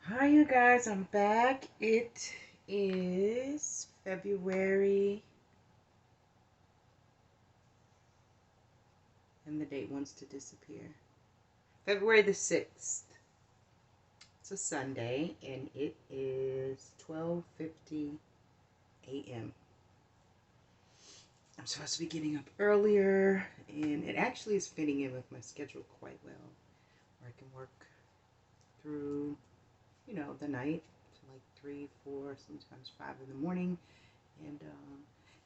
Hi, you guys. I'm back. It is February, and the date wants to disappear. February the 6th. It's a Sunday, and it is 12:50 a.m. I'm supposed to be getting up earlier, and it actually is fitting in with my schedule quite well, where I can work through, the night to like 3, 4, sometimes 5 in the morning, and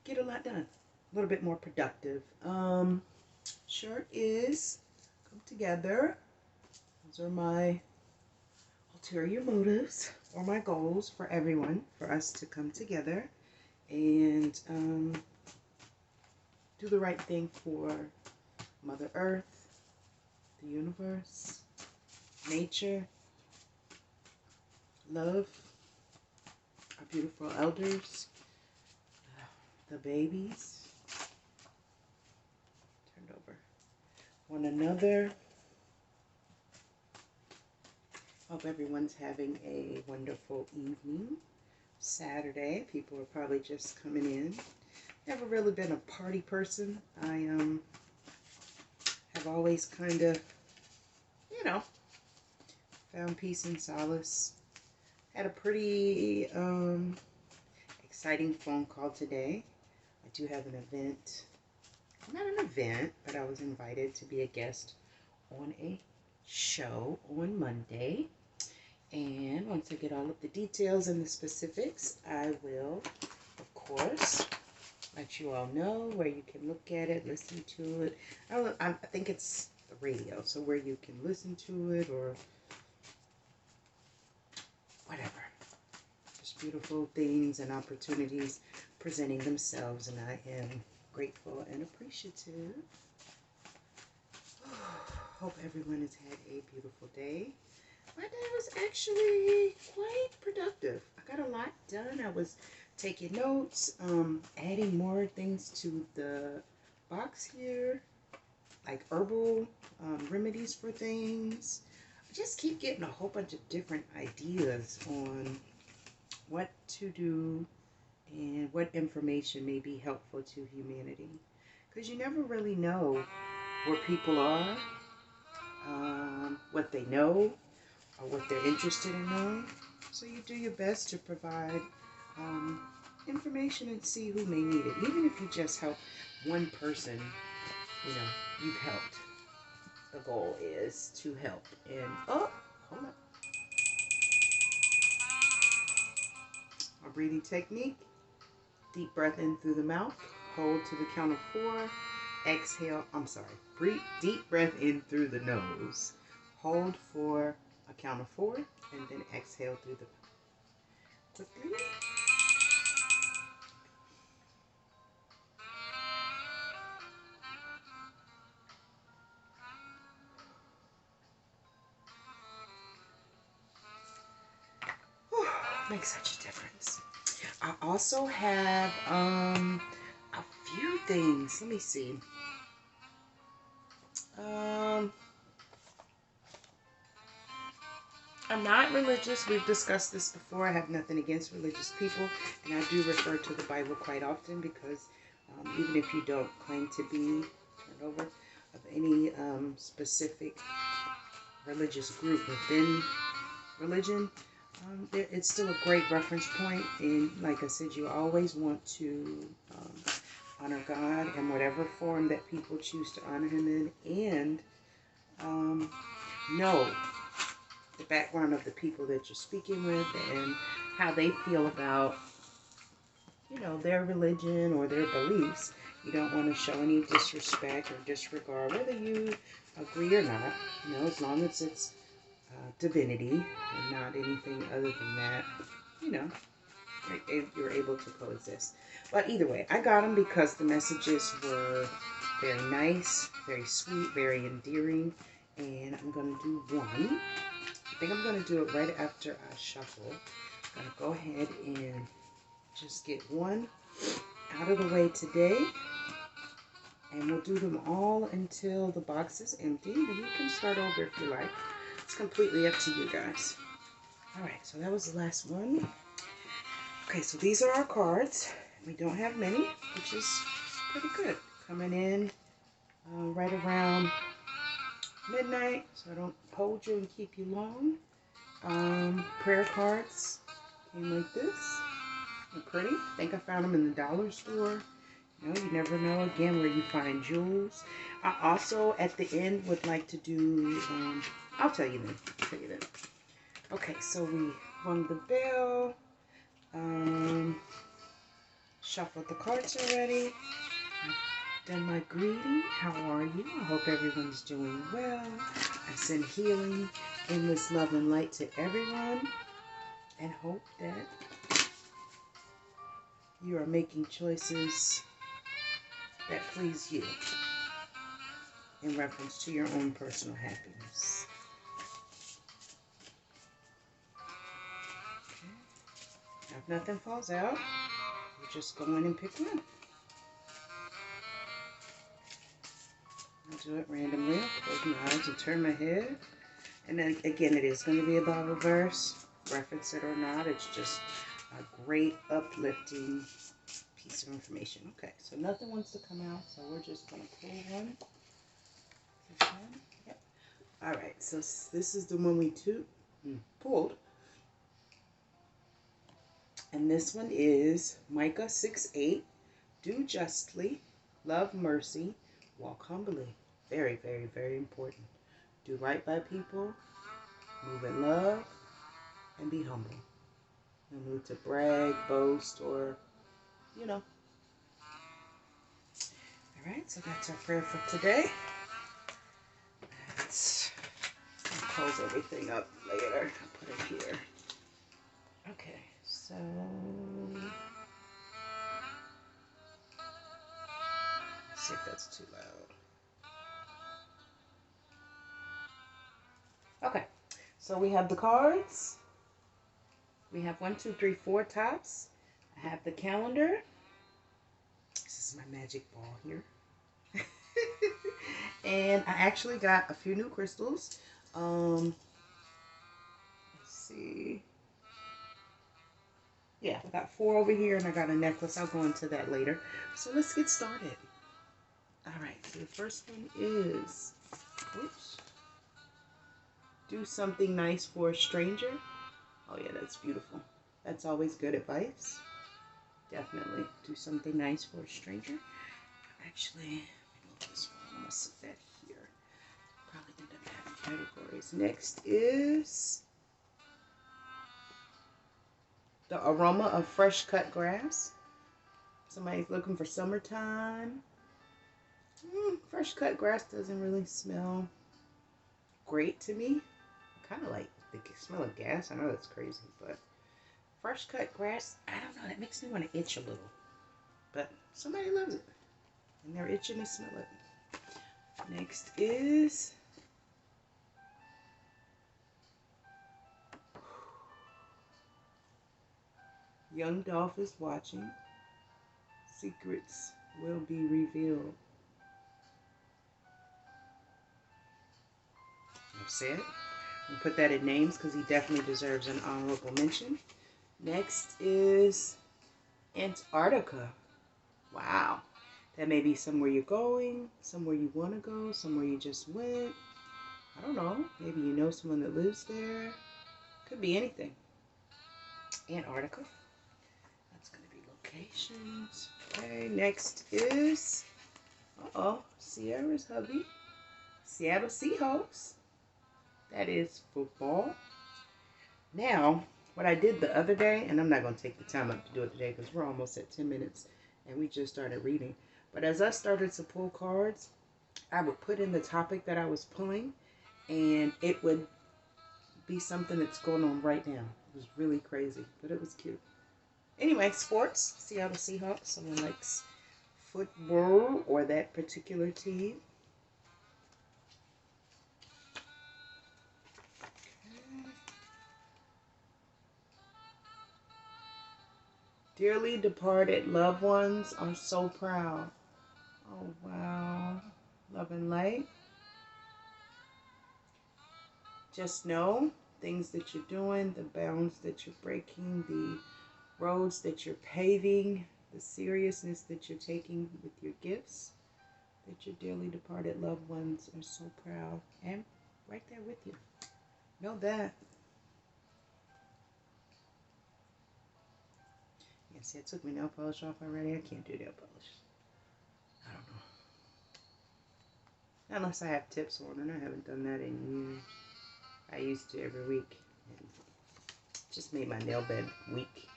get a lot done. A little bit more productive. Sure is. Come together. Those are my ulterior motives or my goals for everyone, for us to come together and do the right thing for Mother Earth, the universe, nature, love, our beautiful elders, the babies, turned over, one another. Hope everyone's having a wonderful evening. Saturday, people are probably just coming in. Never really been a party person. I have always kind of, found peace and solace. Had a pretty exciting phone call today. I do have an event. Not an event, but I was invited to be a guest on a show on Monday. And once I get all of the details and the specifics, I will, of course, let you all know where you can look at it, listen to it. I think it's the radio, so where you can listen to it or whatever. Just beautiful things and opportunities presenting themselves, and I am grateful and appreciative. Hope everyone has had a beautiful day. My day was actually quite productive. I got a lot done. I was taking notes, adding more things to the box here, like herbal remedies for things. I just keep getting a whole bunch of different ideas on what to do and what information may be helpful to humanity. Because you never really know where people are, what they know, or what they're interested in knowing. So you do your best to provide information and see who may need it. Even if you just help one person, you've helped. The goal is to help. And, hold on. Our breathing technique. Deep breath in through the mouth. Hold to the count of 4. Exhale. Breathe. Deep breath in through the nose. Hold for a count of 4. And then exhale through the mouth. Quickly. Makes such a difference. I also have a few things. Let me see. I'm not religious. We've discussed this before. I have nothing against religious people, and I do refer to the Bible quite often because even if you don't claim to be turned over of any specific religious group within religion, it's still a great reference point. And like I said, you always want to honor God in whatever form that people choose to honor Him in, and know the background of the people that you're speaking with and how they feel about, their religion or their beliefs. You don't want to show any disrespect or disregard, whether you agree or not, as long as it's divinity and not anything other than that, you're able to coexist. But either way, I got them because the messages were very nice, very sweet, very endearing, and I'm going to do one. I think I'm going to do it right after I shuffle. I'm going to go ahead and just get one out of the way today. And we'll do them all until the box is empty. And you can start over if you like. It's completely up to you guys. Alright, so that was the last one. Okay, so these are our cards. We don't have many, which is pretty good. Coming in right around midnight, so I don't hold you and keep you long. Prayer cards came like this. They're pretty. I think I found them in the dollar store. You know, you never know again where you find jewels. I also at the end would like to do, I'll tell you then. Okay, so we rung the bell. Shuffled the cards already. I've done my greeting. How are you? I hope everyone's doing well. I send healing, endless love and light to everyone, and hope that you are making choices that please you in reference to your own personal happiness. Okay. Now, if nothing falls out, you just go in and pick one. I'll do it randomly. I'll close my eyes and turn my head. And then again, it is going to be a Bible verse. Reference it or not, it's just a great uplifting piece of information. Okay, so nothing wants to come out, so we're just going to pull one. This one. Yep. All right, so this is the one we pulled. And this one is Micah 6:8. Do justly, love mercy, walk humbly. Very, very, very important. Do right by people, move in love, and be humble. No need to brag, boast, or, you know. All right, so that's our prayer for today. Let's close everything up later. I'll put it here. Okay, so let's see if that's too loud. Okay, so we have the cards. We have 1, 2, 3, 4 tops. I have the calendar. This is my magic ball here. And I actually got a few new crystals. Let's see. Yeah, I got 4 over here and I got a necklace. I'll go into that later. So let's get started. Alright, so the first one is, oops, do something nice for a stranger. Oh yeah, that's beautiful. That's always good advice. Definitely do something nice for a stranger. Actually, this one, I'm going to sit that here. Probably end up having categories. Next is the aroma of fresh cut grass. Somebody's looking for summertime. Fresh cut grass doesn't really smell great to me. I kind of like the smell of gas. I know that's crazy, but fresh cut grass, I don't know, that makes me want to itch a little. But somebody loves it, and they're itching to smell it. Next is young Dolph is watching. Secrets will be revealed. I've said. We'll put that in names because he definitely deserves an honorable mention. Next is Antarctica. Wow. That may be somewhere you're going, somewhere you want to go, somewhere you just went. I don't know. Maybe you know someone that lives there. Could be anything. Antarctica. That's going to be locations. Okay, next is, Sierra's hubby. Seattle Seahawks. That is football. Now, what I did the other day, and I'm not going to take the time up to do it today because we're almost at 10 minutes and we just started reading. But as I started to pull cards, I would put in the topic that I was pulling and it would be something that's going on right now. It was really crazy, but it was cute. Anyway, sports, Seattle Seahawks. Someone likes football or that particular team. Dearly departed loved ones are so proud. Oh, wow. Love and light. Just know things that you're doing, the bounds that you're breaking, the roads that you're paving, the seriousness that you're taking with your gifts, that your dearly departed loved ones are so proud and right there with you. Know that. Yes, it took me nail polish off already. I can't do nail polish. I don't know. Unless I have tips on, and I haven't done that in years. I used to every week. And just made my nail bed weak.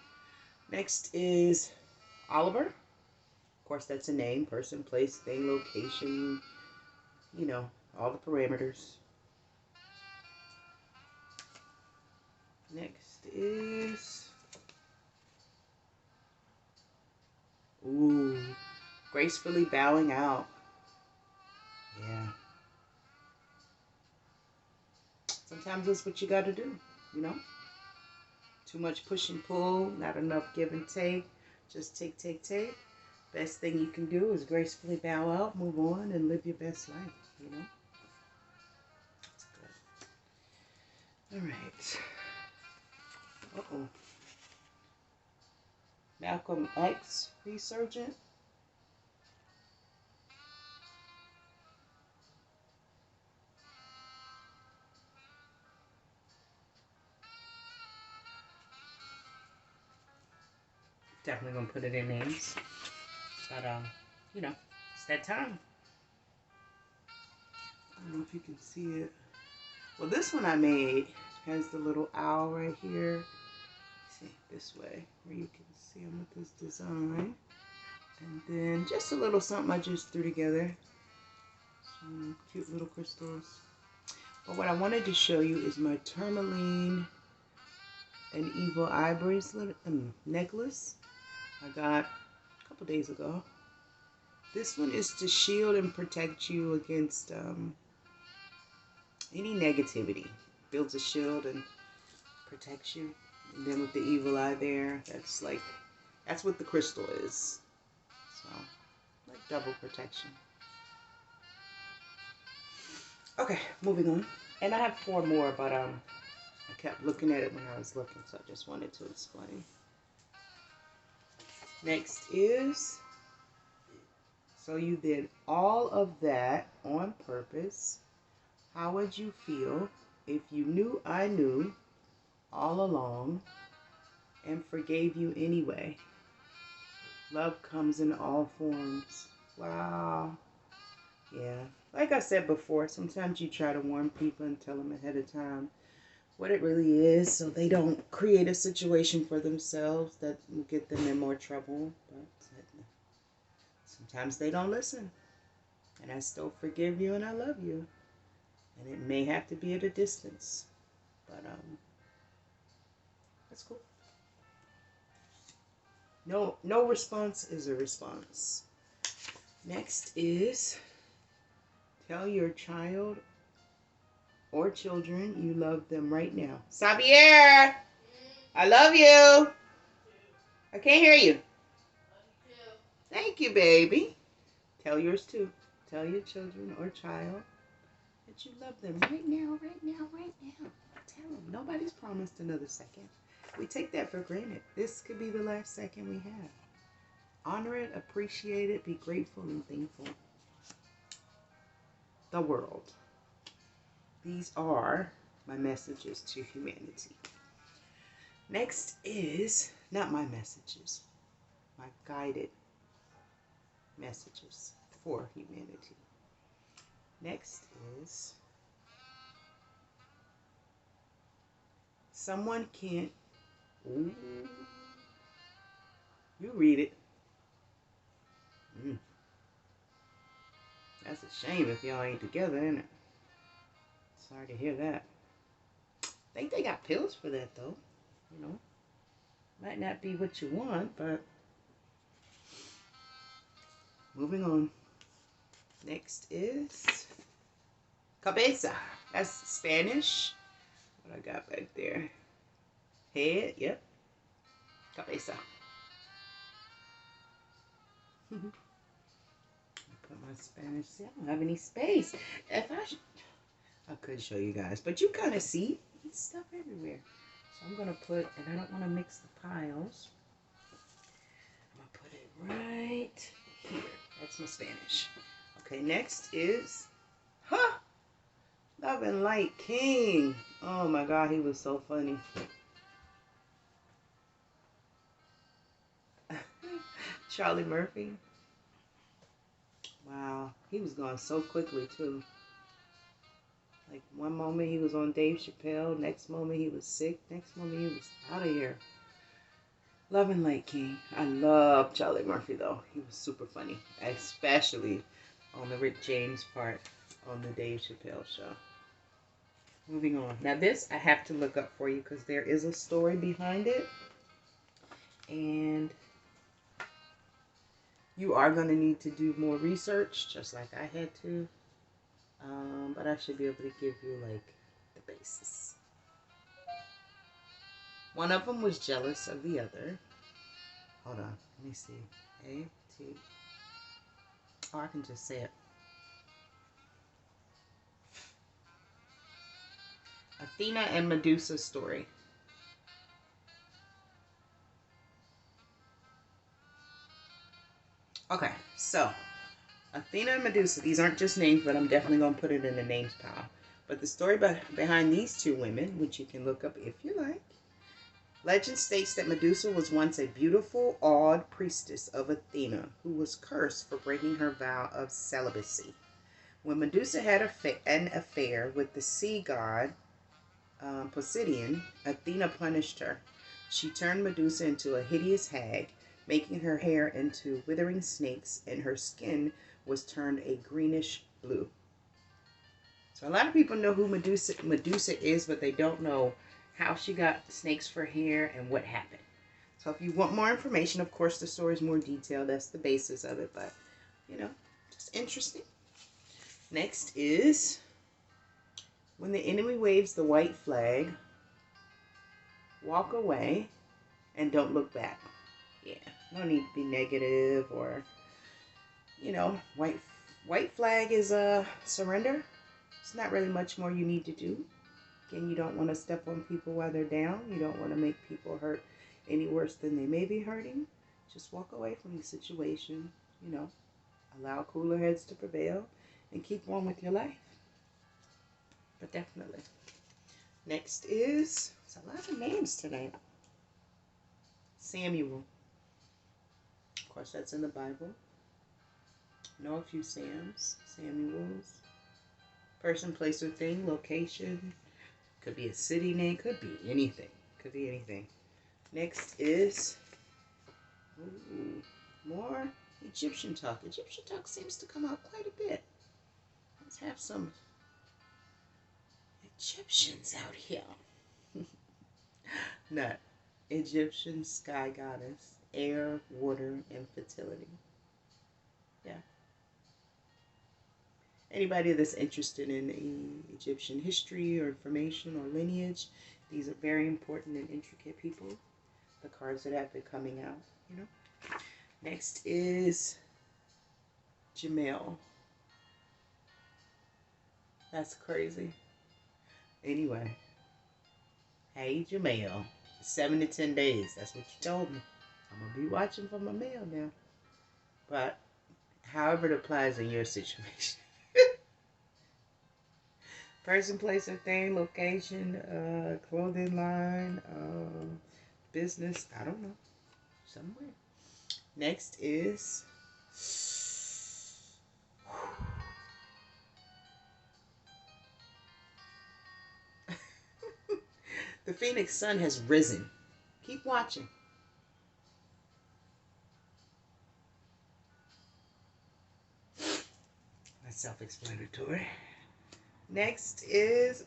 Next is Oliver. Of course, that's a name, person, place, thing, location, you know, all the parameters. Next is, gracefully bowing out. Yeah. Sometimes that's what you got to do, you know. Too much push and pull, not enough give and take. Just take, take, take. Best thing you can do is gracefully bow out, move on, and live your best life, you know. That's good. All right. Uh-oh. Malcolm X resurgent. Definitely gonna put it in names. But you know, it's that time. I don't know if you can see it. Well, this one I made has the little owl right here. See, this way, where you can see him with this design. And then just a little something I just threw together. Some cute little crystals. But what I wanted to show you is my tourmaline and evil eye bracelet necklace I got a couple days ago. This one is to shield and protect you against any negativity. Builds a shield and protects you. And then with the evil eye there, that's what the crystal is. So, like double protection. Okay, moving on. And I have 4 more, but I kept looking at it when I was looking, so I just wanted to explain. Next is, so you did all of that on purpose. How would you feel if you knew I knew all along and forgave you anyway? Love comes in all forms. Wow. Yeah. Like I said before, sometimes you try to warn people and tell them ahead of time what it really is so they don't create a situation for themselves that will get them in more trouble. But sometimes they don't listen. And I still forgive you and I love you. And it may have to be at a distance. But that's cool. No response is a response. Next is, tell your child or children you love them right now. Xavier, I love you. I can't hear you. Thank you, baby. Tell yours too. Tell your children or child that you love them right now, right now, right now. Tell them. Nobody's promised another second. We take that for granted. This could be the last second we have. Honor it, appreciate it, be grateful and thankful. The world. These are my messages to humanity. Next is, not my messages, my guided messages for humanity. Next is, someone can't, ooh, you read it. That's a shame if y'all ain't together, ain't it? Sorry to hear that. I think they got pills for that, though. You know, might not be what you want, but moving on. Next is cabeza. That's Spanish. What I got back there? Head, yep. Cabeza. Put my Spanish. See, I don't have any space. I could show you guys, but you kind of see. There's stuff everywhere. So I'm going to put, and I don't want to mix the piles. I'm going to put it right here. That's my Spanish. Okay, next is, Love and Light King. Oh my God, he was so funny. Charlie Murphy. Wow, he was gone so quickly too. Like one moment he was on Dave Chappelle, next moment he was sick, next moment he was out of here. Love and Light King. I love Charlie Murphy though. He was super funny, especially on the Rick James part on the Dave Chappelle show. Moving on. Now this I have to look up for you because there is a story behind it. And you are going to need to do more research, just like I had to. But I should be able to give you, like, the basis. One of them was jealous of the other. Hold on. Let me see. A-T. Oh, I can just say it. Athena and Medusa story. Okay, so Athena and Medusa, these aren't just names, but I'm definitely going to put it in the names pile. But the story behind these two women, which you can look up if you like. Legend states that Medusa was once a beautiful, awed priestess of Athena who was cursed for breaking her vow of celibacy. When Medusa had an affair with the sea god Poseidon, Athena punished her. She turned Medusa into a hideous hag, making her hair into withering snakes, and her skin was turned a greenish blue. So a lot of people know who Medusa is, but they don't know how she got snakes for hair and what happened. So if you want more information, of course the story is more detailed. That's the basis of it, but you know, just interesting. Next is when the enemy waves the white flag, walk away and don't look back. Yeah, no need to be negative or, you know, white flag is a surrender. It's not really much more you need to do. Again, you don't want to step on people while they're down. You don't want to make people hurt any worse than they may be hurting. Just walk away from the situation, you know, allow cooler heads to prevail and keep on with your life. But definitely. Next is, it's a lot of names tonight. Samuel. Of course, that's in the Bible. Know a few Sams, Samuels. Person, place, or thing, location. Could be a city name, could be anything. Could be anything. Next is more Egyptian talk. Egyptian talk seems to come out quite a bit. Let's have some Egyptians out here. Nut. Egyptian sky goddess, air, water, and fertility. Yeah. Anybody that's interested in Egyptian history or information or lineage, these are very important and intricate people. The cards that have been coming out, you know. Next is Jamel. That's crazy. Anyway. Hey, Jamel. 7 to 10 days. That's what you told me. I'm going to be watching for my mail now. But however it applies in your situation. Person, place, or thing, location, clothing line, business, I don't know. Somewhere. Next is the Phoenix Sun has risen. Keep watching. That's self-explanatory. Next is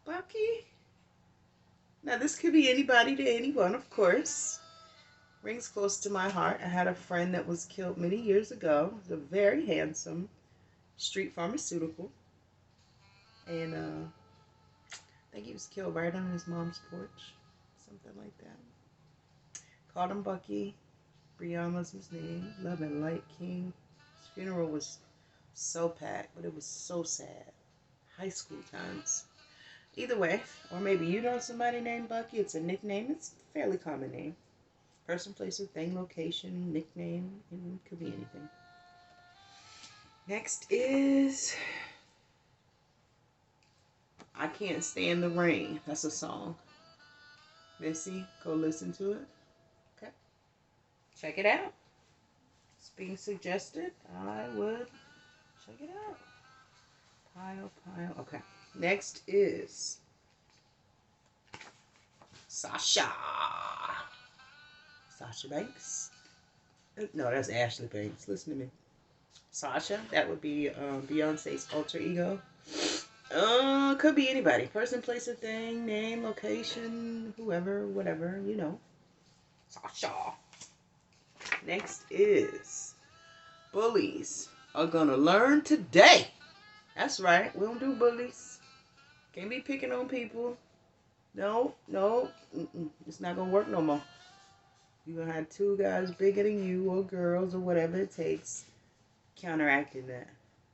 Bucky. Now this could be anybody to anyone, of course. Rings close to my heart. I had a friend that was killed many years ago. He was a very handsome street pharmaceutical. And I think he was killed right on his mom's porch. Something like that. Called him Bucky. Brian was his name. Love and Light King. His funeral was so packed, but it was so sad. high school times. Either way, or maybe you know somebody named Bucky. It's a nickname. It's a fairly common name. Person, place, or thing, location, nickname, and could be anything. Next is I Can't Stand the Rain. That's a song. Missy, go listen to it. Okay. Check it out. It's being suggested. I would check it out. Pile. Okay. Next is Sasha. Sasha Banks. No, that's Ashley Banks. Listen to me. Sasha, that would be Beyonce's alter ego. Could be anybody. Person, place, or thing, name, location, whoever, whatever, you know. Sasha. Next is bullies are gonna learn today. That's right. We don't do bullies. Can't be picking on people. No. It's not gonna work no more. You're gonna have two guys bigger than you or girls or whatever it takes counteracting that.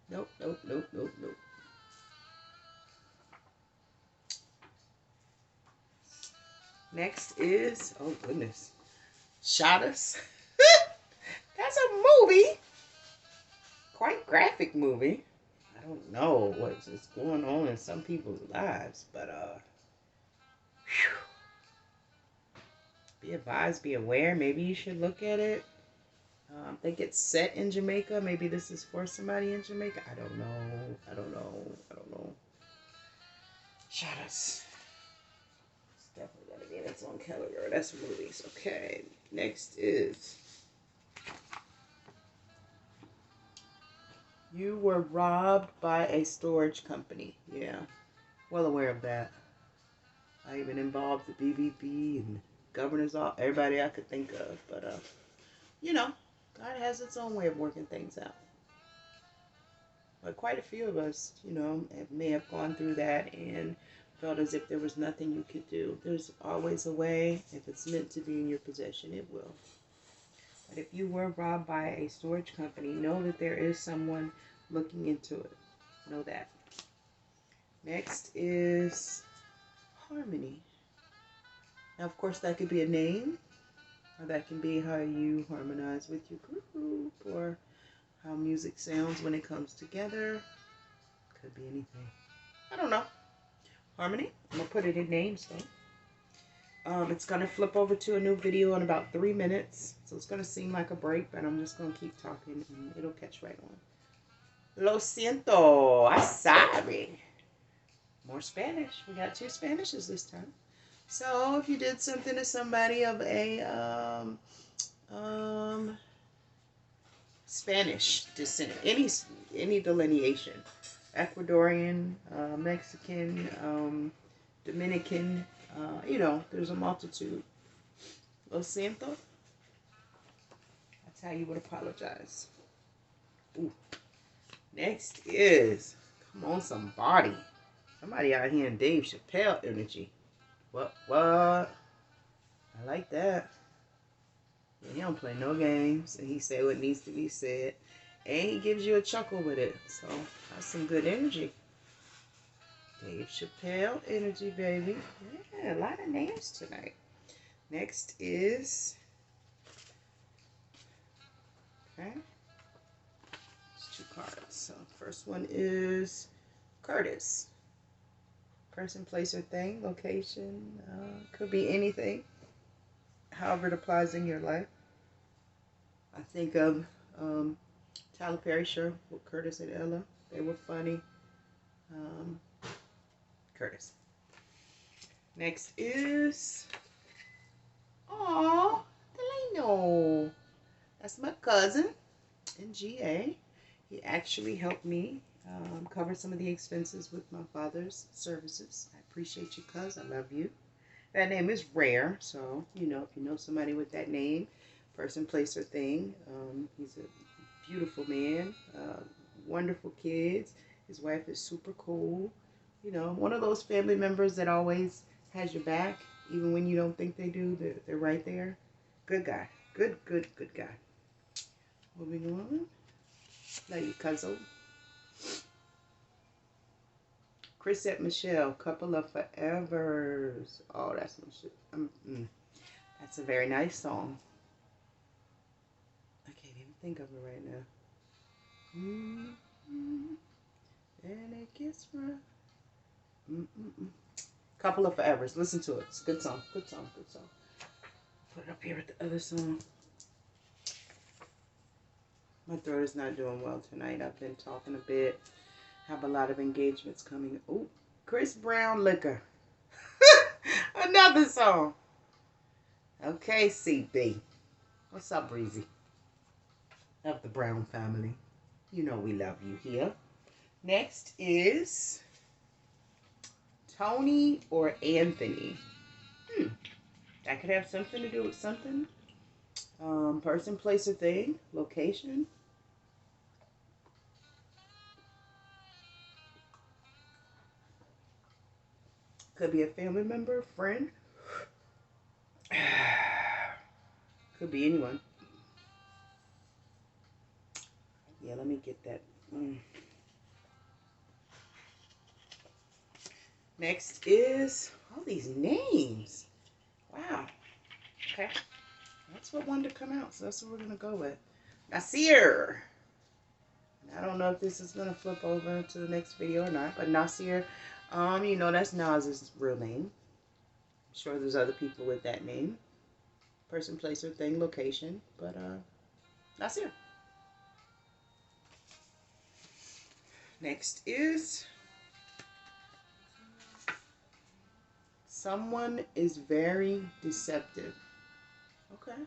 Nope. Next is, oh goodness, Shot Us. That's a movie. Quite graphic movie. I don't know what's going on in some people's lives, but whew. Be advised, be aware. Maybe you should look at it. I think it's set in Jamaica. Maybe this is for somebody in Jamaica. I don't know. Shot Us. It's definitely got to be in its own category. That's movies. Okay. Next is you were robbed by a storage company. Yeah. Well aware of that. I even involved the BVB and governor's office, everybody I could think of. But, you know, God has its own way of working things out. But quite a few of us, you know, may have gone through that and felt as if there was nothing you could do. There's always a way. If it's meant to be in your possession, it will. But if you were robbed by a storage company, know that there is someone looking into it. Know that. Next is harmony. Now, of course, that could be a name, or that can be how you harmonize with your group, or how music sounds when it comes together. Could be anything. I don't know. Harmony. I'm going to put it in names, though. It's going to flip over to a new video in about 3 minutes. So it's going to seem like a break, but I'm just going to keep talking, and it'll catch right on. Lo siento. I'm sorry. More Spanish. We got 2 Spanishes this time. So if you did something to somebody of a Spanish descent, any delineation, Ecuadorian, Mexican, Dominican, you know, there's a multitude. Lo siento. That's how you would apologize. Ooh. Next is, come on, somebody out here in Dave Chappelle energy. What? I like that. Yeah, he don't play no games, and he say what needs to be said, and he gives you a chuckle with it. So that's some good energy. Dave Chappelle energy, baby. Yeah, a lot of names tonight. Next is, okay, it's 2 cards. So first one is Curtis. Person, place, or thing, location, could be anything, however it applies in your life. I think of Tyler Perry show with Curtis and Ella. They were funny. Curtis. Next is, Delano. That's my cousin in GA. He actually helped me cover some of the expenses with my father's services. I appreciate you, cuz. I love you. That name is rare, so, you know, if you know somebody with that name, person, place, or thing, he's a beautiful man, wonderful kids. His wife is super cool. You know, one of those family members that always has your back, even when you don't think they do. They're right there. Good guy. Good guy. Moving on. Love you, cuzzo. Chrisette Michelle, Couple of Forevers. Oh, that's my shit. That's a very nice song. I can't even think of it right now. And it gets rough. Couple of Forevers. Listen to it. It's a good song. Good song. Good song. Put it up here with the other song. My throat is not doing well tonight. I've been talking a bit. Have a lot of engagements coming. Oh, Chris Brown, Liquor. Another song. Okay, CB. What's up, Breezy? Of the Brown family. You know we love you here. Next is Tony or Anthony. That could have something to do with something. Person, place, or thing. Location. Could be a family member, friend. Could be anyone. Yeah, let me get that. Next is all these names. Wow. Okay. That's what wanted to come out, so that's what we're going to go with. Nasir. I don't know if this is going to flip over to the next video or not, but Nasir, you know that's Nas's real name. I'm sure there's other people with that name. Person, place, or thing, location, but Nasir. Next is someone is very deceptive. Okay.